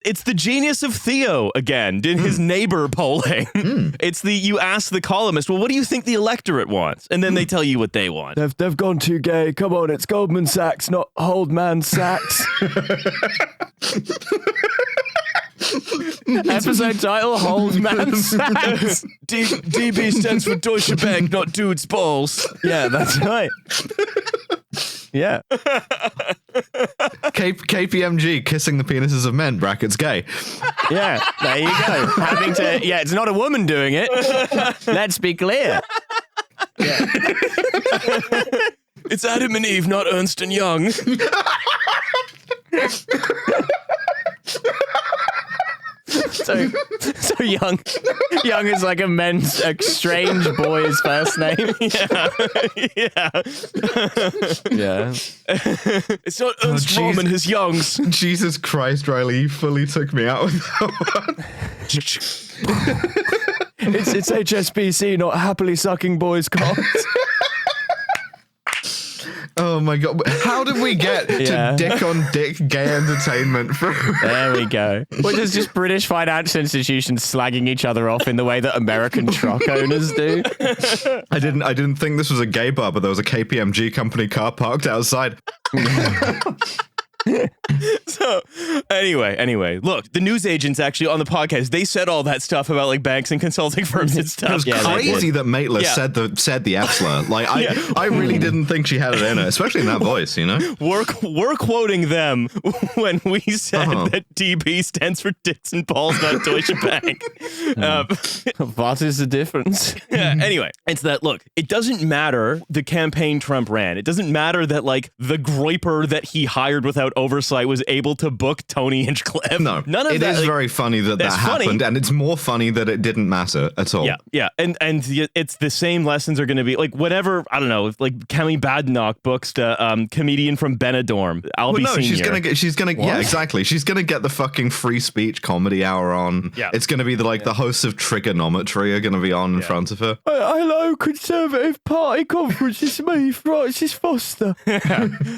It's the genius of Theo again in his neighbor polling. It's you ask the columnist, well, what do you think the electorate wants? And then they tell you what they want. They've gone too gay. Come on, it's Goldman Sachs, not Old Man Sachs. Episode title, Hold Man Sachs. DB stands for Deutsche Bank, not dude's balls. Yeah, that's right. Yeah. KPMG, kissing the penises of men, brackets gay. Yeah, there you go. It's not a woman doing it. Let's be clear. Yeah. It's Adam and Eve, not Ernst and Young. So young is like a strange boy's first name. Yeah. It's not Ernst Roman, his Youngs. Jesus Christ, Riley, you fully took me out with that one. It's HSBC, not happily sucking boys' cocks. Oh my God. How did we get to dick on dick gay entertainment? There we go. Which is just British financial institutions slagging each other off in the way that American truck owners do. I didn't think this was a gay bar, but there was a KPMG company car parked outside. So anyway, look, the news agents actually on the podcast, they said all that stuff about like banks and consulting firms and stuff. It was crazy that Maitland said the F slur. Like I really didn't think she had it in her, especially in that voice, you know? We're quoting them when we said that DB stands for dicks and balls, not Deutsche Bank. What is the difference? Anyway, it's that, look, it doesn't matter the campaign Trump ran. It doesn't matter that like the groiper that he hired without oversight was able to book Tony Hinchcliffe. No, none of it that. is like, very funny that happened, and it's more funny that it didn't matter at all. Yeah, and it's the same lessons are going to be like whatever. I don't know, if like Kemi Badenoch books the comedian from Benidorm. Senior. She's gonna yeah, exactly. She's gonna get the fucking free speech comedy hour on. Yeah, it's gonna be the hosts of Trigonometry are gonna be on in front of her. Hello, Conservative Party conference. It's me, Francis Foster.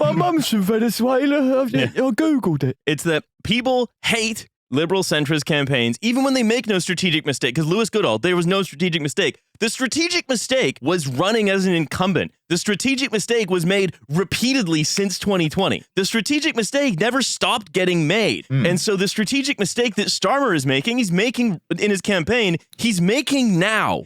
My mum's from Venezuela. I googled it. It's that people hate liberal centrist campaigns, even when they make no strategic mistake. Because Lewis Goodall, there was no strategic mistake. The strategic mistake was running as an incumbent. The strategic mistake was made repeatedly since 2020. The strategic mistake never stopped getting made. And so the strategic mistake that Starmer is making, he's making in his campaign, he's making now.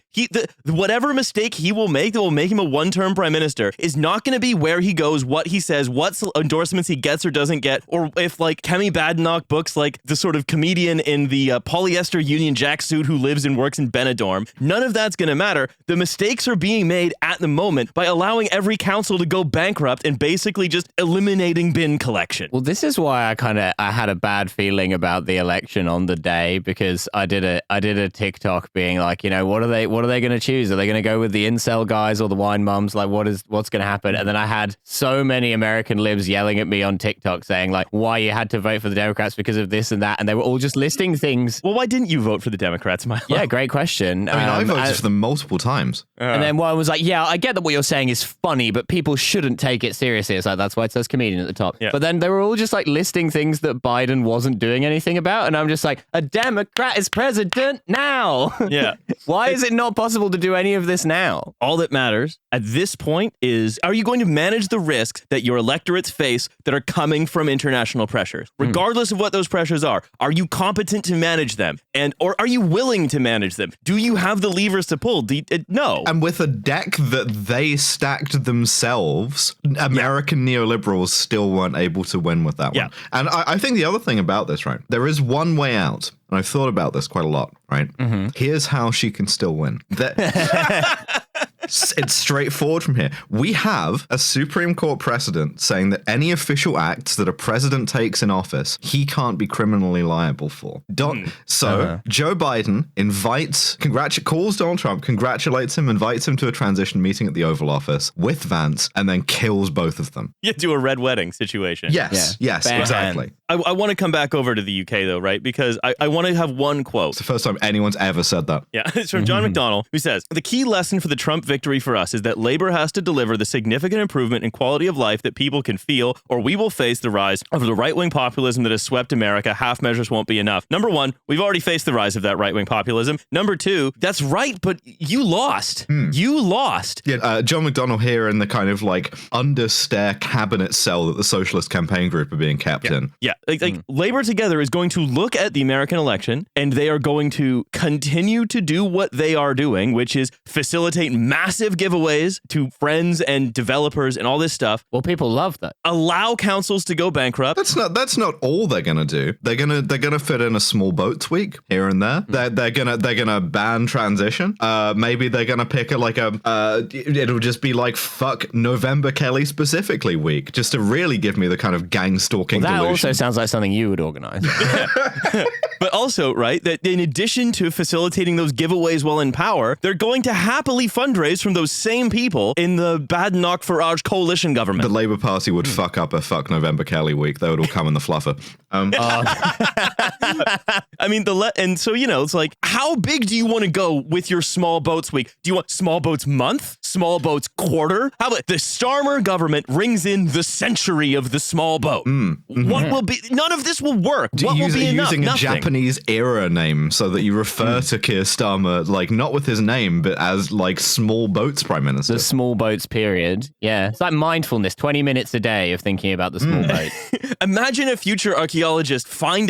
Whatever mistake he will make that will make him a one-term prime minister is not going to be where he goes, what he says, what endorsements he gets or doesn't get, or if like Kemi Badenoch books like the sort of comedian in the polyester Union Jack suit who lives and works in Benidorm. None of that's going to matter. The mistakes are being made at the moment by allowing every council to go bankrupt and basically just eliminating bin collection. Well, this is why I had a bad feeling about the election on the day, because I did a TikTok being like, you know, what are they going to choose? Are they going to go with the incel guys or the wine mums? Like, what's going to happen? And then I had so many American libs yelling at me on TikTok saying like, why you had to vote for the Democrats because of this and that, and they were all just listing things. Well, why didn't you vote for the Democrats, Milo? Yeah, great question. I mean, I voted for them multiple times. And then one was like, yeah, I get that what you're saying is funny, but people shouldn't take it seriously. It's like, that's why it says comedian at the top. Yeah. But then they were all just like listing things that Biden wasn't doing anything about. And I'm just like, a Democrat is president now. Yeah. Why is it not possible to do any of this now? All that matters at this point is, are you going to manage the risks that your electorates face that are coming from international pressures? Regardless of what those pressures are you competent to manage them? Or are you willing to manage them? Do you have the levers to pull? No. And with a deck that they stacked themselves, American neoliberals still weren't able to win with that one. And I think the other thing about this, right, there is one way out. And I've thought about this quite a lot, right? Here's how she can still win. It's straightforward from here. We have a Supreme Court precedent saying that any official acts that a president takes in office, he can't be criminally liable for. Joe Biden calls Donald Trump, congratulates him, invites him to a transition meeting at the Oval Office with Vance, and then kills both of them. You do a red wedding situation. Yes, exactly. I want to come back over to the UK, though, right? Because I want to have one quote. It's the first time anyone's ever said that. Yeah, it's from John McDonald, who says, the key lesson for the Trump victory for us is that labor has to deliver the significant improvement in quality of life that people can feel, or we will face the rise of the right-wing populism that has swept America. Half measures won't be enough. Number one, we've already faced the rise of that right-wing populism. Number two, that's right, but you lost. You lost. Yeah, John McDonald here in the kind of like understair cabinet cell that the Socialist Campaign Group are being kept in. Yeah, like Labor Together is going to look at the American election, and they are going to continue to do what they are doing, which is facilitate massive giveaways to friends and developers and all this stuff. Well, people love that. Allow councils to go bankrupt. That's not all they're gonna do. They're gonna fit in a small boats week here and there. They're gonna ban transition. Maybe they're gonna pick it'll just be like fuck November Kelly specifically week, just to really give me the kind of gang stalking That delusion. also sounds like something you would organize. But also, right, that in addition to facilitating those giveaways while in power, they're going to happily fundraise from those same people in the Badenoch Farage coalition government. The Labour Party would fuck up a fuck November Kelly week. They would all come in the fluffer. I mean, and so, it's like, how big do you want to go with your small boats week? Do you want small boats month? Small boats quarter? How about the Starmer government rings in the century of the small boat? What will be, none of this will work. What will be enough? Using a Nothing. Japanese era name so that you refer to Keir Starmer, like, not with his name, but as, like, small boats prime minister. The small boats period. Yeah. It's like mindfulness, 20 minutes a day of thinking about the small boat. Imagine a future archaeologist I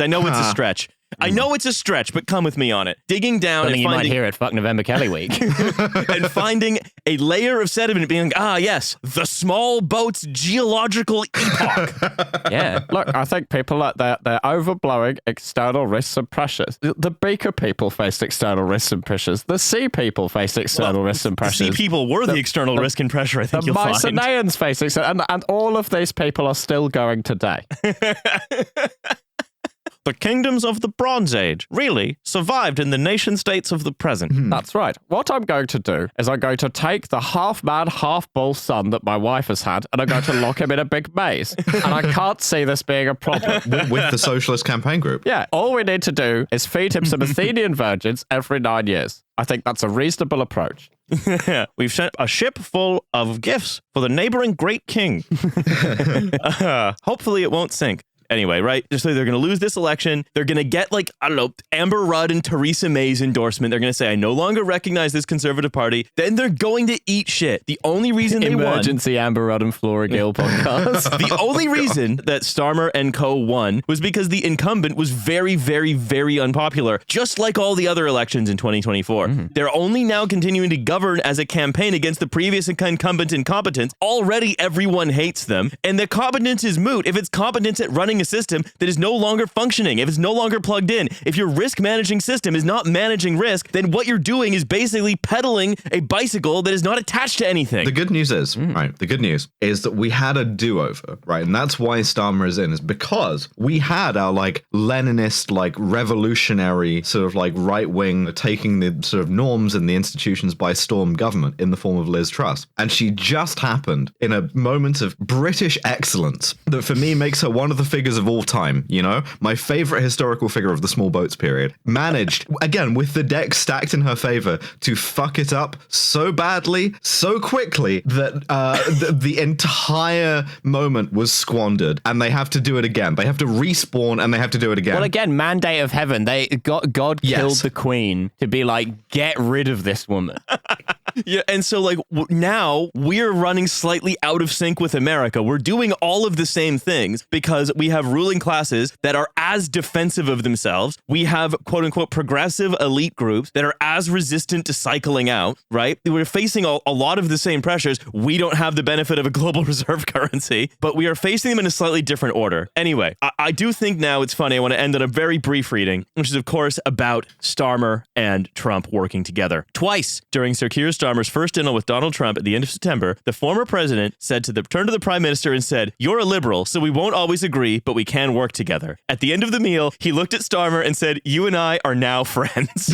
know it's a stretch. I know it's a stretch, but come with me on it. Digging down and You might finding hear it, fuck November Kelly week. and finding a layer of sediment being like, yes, the small boat's geological epoch. Yeah. Look, I think people they're overblowing external risks and pressures. The Beaker people faced external risks and pressures. The Sea people faced external risks and pressures. Sea people were the external risk and pressure, I think The you'll find. Mycenaeans face external, and all of these people are still going today. The kingdoms of the Bronze Age really survived in the nation states of the present. That's right. What I'm going to do is I'm going to take the half-man, half-bull son that my wife has had, and I'm going to lock him in a big maze. And I can't see this being a problem. With the Socialist Campaign Group. Yeah, all we need to do is feed him some Athenian virgins every 9 years. I think that's a reasonable approach. We've sent a ship full of gifts for the neighboring great king. Hopefully it won't sink. Anyway, right? So they're going to lose this election. They're going to get, like, I don't know, Amber Rudd and Theresa May's endorsement. They're going to say, I no longer recognize this conservative party. Then they're going to eat shit. The only reason they won... Emergency Amber Rudd and Flora Gill podcast. The only reason that Starmer and co won was because the incumbent was very, very, very unpopular, just like all the other elections in 2024. They're only now continuing to govern as a campaign against the previous incumbent incompetence. Already everyone hates them, and the competence is moot if it's competence at running a system that is no longer functioning, if it's no longer plugged in. If your risk managing system is not managing risk, then what you're doing is basically pedaling a bicycle that is not attached to anything. The good news is, right, the good news is that we had a do-over, right? And that's why Starmer is in, is because we had our, like, Leninist, like, revolutionary, sort of, like, right-wing, taking the sort of norms and the institutions by storm government in the form of Liz Truss. And she just happened in a moment of British excellence that, for me, makes her one of the figures of all time, you know? My favorite historical figure of the small boats period. Managed, again, with the deck stacked in her favor, to fuck it up so badly, so quickly, that the entire moment was squandered, and they have to do it again. They have to respawn, and they have to do it again. Well, again, mandate of heaven. God killed the queen to be like, get rid of this woman. Yeah, and so, like, now we're running slightly out of sync with America. We're doing all of the same things because we have ruling classes that are as defensive of themselves. We have, quote unquote, progressive elite groups that are as resistant to cycling out, right? We're facing a lot of the same pressures. We don't have the benefit of a global reserve currency, but we are facing them in a slightly different order. Anyway, I do think now it's funny. I want to end on a very brief reading, which is, of course, about Starmer and Trump working together. Twice during Sir Keir's Starmer's first dinner with Donald Trump at the end of September, the former president turned to the prime minister and said, "You're a liberal, so we won't always agree, but we can work together." At the end of the meal, he looked at Starmer and said, "You and I are now friends."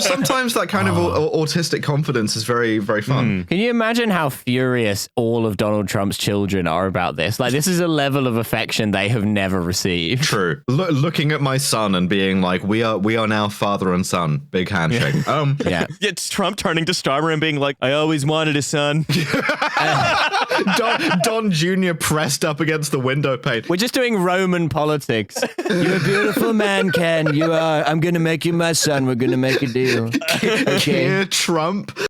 Sometimes that kind of autistic confidence is very, very fun. Can you imagine how furious all of Donald Trump's children are about this? Like, this is a level of affection they have never received. True. Looking at my son and being like, we are now father and son. Big handshake. Yeah. It's Trump turning to Starmer and being like, "I always wanted a son." Don Jr. pressed up against the window pane. We're just doing Roman politics. You're a beautiful man, Ken. You are. I'm going to make you my son. We're going to make a deal. Okay. Dear Trump.